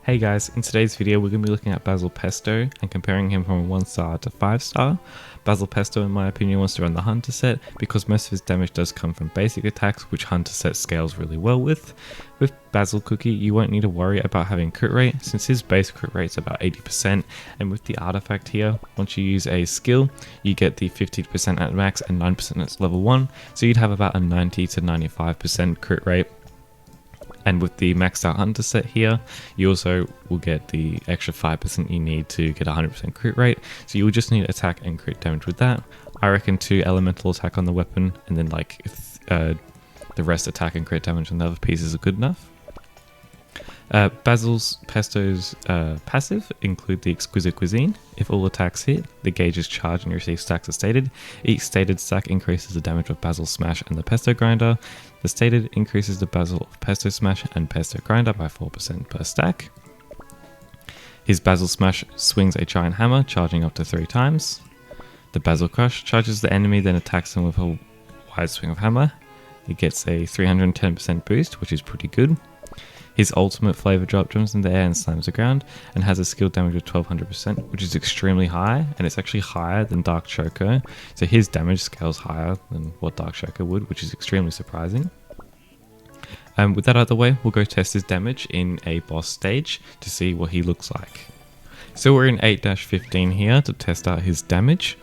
Hey guys, in today's video we're going to be looking at Basil Pesto and comparing him from a 1 star to 5 star. Basil Pesto in my opinion wants to run the Hunter set because most of his damage does come from basic attacks, which Hunter set scales really well with. With Basil Cookie you won't need to worry about having crit rate since his base crit rate is about 80%, and with the artifact here, once you use a skill you get the 50% at max and 9% at level 1, so you'd have about a 90 to 95% crit rate. And with the maxed out Hunter set here, you also will get the extra 5% you need to get 100% crit rate. So you will just need attack and crit damage with that. I reckon 2 elemental attack on the weapon and then the rest attack and crit damage on the other pieces are good enough. Pesto's passive include the Exquisite Cuisine. If all attacks hit, the gauge is charged and you receive stacks as stated. Each stated stack increases the damage of Basil Smash and the Pesto Grinder. The stated increases the Basil Pesto Smash and Pesto Grinder by 4% per stack. His Basil Smash swings a giant hammer, charging up to 3 times. The Basil Crush charges the enemy, then attacks them with a wide swing of hammer. It gets a 310% boost, which is pretty good. His ultimate flavor drop jumps in the air and slams the ground, and has a skill damage of 1200%, which is extremely high, and it's actually higher than Dark Choco, so his damage scales higher than what Dark Choco would, which is extremely surprising. With that out of the way, we'll go test his damage in a boss stage to see what he looks like. So we're in 8-15 here to test out his damage.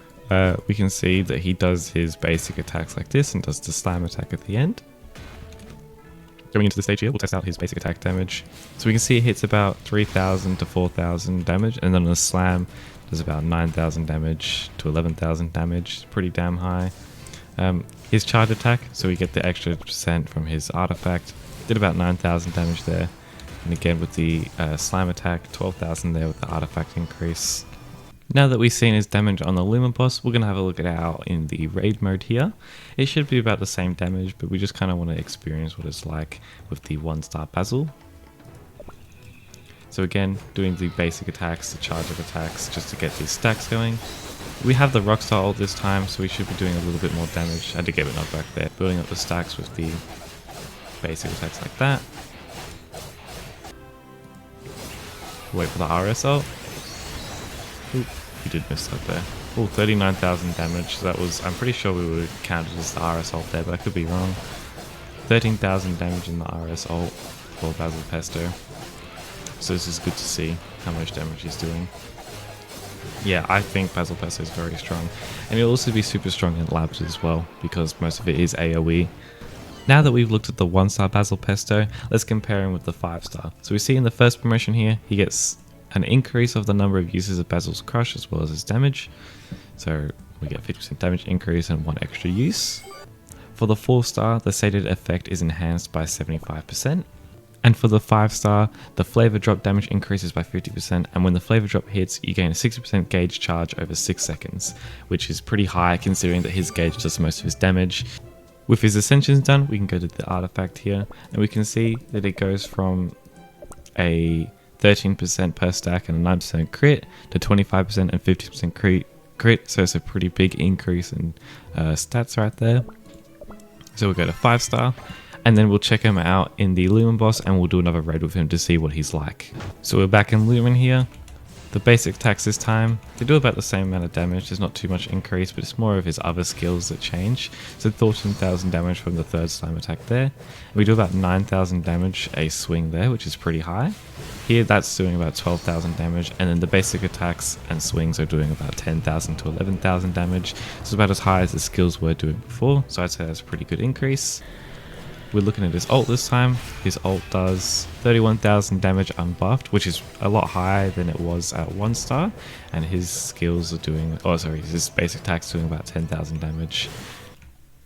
We can see that he does his basic attacks like this and does the slam attack at the end. Going into the stage here, we'll test out his basic attack damage. So we can see it hits about 3000 to 4000 damage, and then on a slam does about 9000 damage to 11,000 damage. Pretty damn high. His charge attack, so we get the extra percent from his artifact, did about 9000 damage there. And again with the slam attack, 12,000 there with the artifact increase. Now that we've seen his damage on the Luma boss, we're going to have a look at it out in the raid mode here. It should be about the same damage, but we just kind of want to experience what it's like with the 1-star Basil. So again, doing the basic attacks, the charge of attacks, just to get these stacks going. We have the Rockstar ult this time, so we should be doing a little bit more damage. I had to get it knocked back there. Building up the stacks with the basic attacks like that. Wait for the RS ult. Oop, we did miss that there. Oh, 39,000 damage. So that was, I'm pretty sure we would count it as the RS ult there, but I could be wrong. 13,000 damage in the RS ult for Basil Pesto. So this is good to see how much damage he's doing. Yeah, I think Basil Pesto is very strong. And he'll also be super strong in labs as well, because most of it is AoE. Now that we've looked at the 1-star Basil Pesto, let's compare him with the 5-star. So we see in the first promotion here, he gets an increase of the number of uses of Basil's Crush as well as his damage. So we get 50% damage increase and 1 extra use. For the 4-star, the stated effect is enhanced by 75%. And for the 5-star, the flavor drop damage increases by 50%, and when the flavor drop hits, you gain a 60% gauge charge over 6 seconds, which is pretty high considering that his gauge does most of his damage. With his ascensions done, we can go to the artifact here, and we can see that it goes from a 13% per stack and a 9% crit to 25% and 50% crit, so it's a pretty big increase in stats right there. So we'll go to 5-star, and then we'll check him out in the Lumen boss, and we'll do another raid with him to see what he's like. So we're back in Lumen here. The basic attacks this time, they do about the same amount of damage. There's not too much increase, but it's more of his other skills that change. So 14,000 damage from the 3rd slam attack there. We do about 9,000 damage a swing there, which is pretty high. Here that's doing about 12,000 damage, and then the basic attacks and swings are doing about 10,000 to 11,000 damage. So it's about as high as the skills were doing before, so I'd say that's a pretty good increase. We're looking at his ult this time. His ult does 31,000 damage unbuffed, which is a lot higher than it was at 1-star. And his skills are doing, his basic attack's doing about 10,000 damage.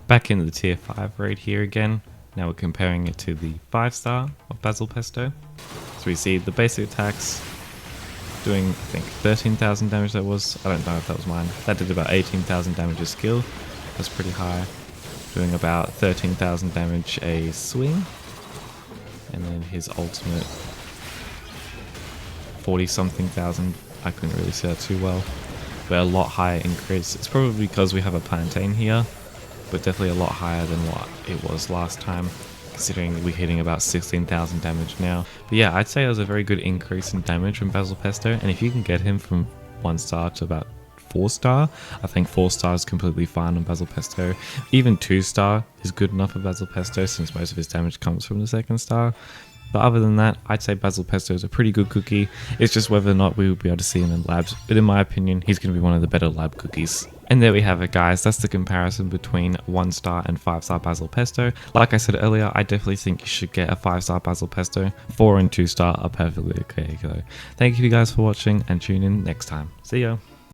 Back into the tier 5 raid here again. Now we're comparing it to the 5-star of Basil Pesto. So we see the basic attacks doing, I think, 13,000 damage that was. I don't know if that was mine. That did about 18,000 damage a skill. That's pretty high. Doing about 13,000 damage a swing, and then his ultimate 40 something thousand. I couldn't really see that too well, but a lot higher increase. It's probably because we have a plantain here, but definitely a lot higher than what it was last time. considering we're hitting about 16,000 damage now. But yeah, I'd say it was a very good increase in damage from Basil Pesto, and if you can get him from 1 star to about 4 star, I think 4 star is completely fine on Basil Pesto. Even 2 star is good enough for Basil Pesto since most of his damage comes from the 2nd star. But other than that, I'd say Basil Pesto is a pretty good cookie. It's just whether or not we will be able to see him in labs. But in my opinion, he's going to be one of the better lab cookies. And there we have it, guys. That's the comparison between 1 star and 5 star Basil Pesto. Like I said earlier, I definitely think you should get a 5 star Basil Pesto. 4 and 2 star are perfectly okay. So thank you guys for watching and tune in next time. See ya.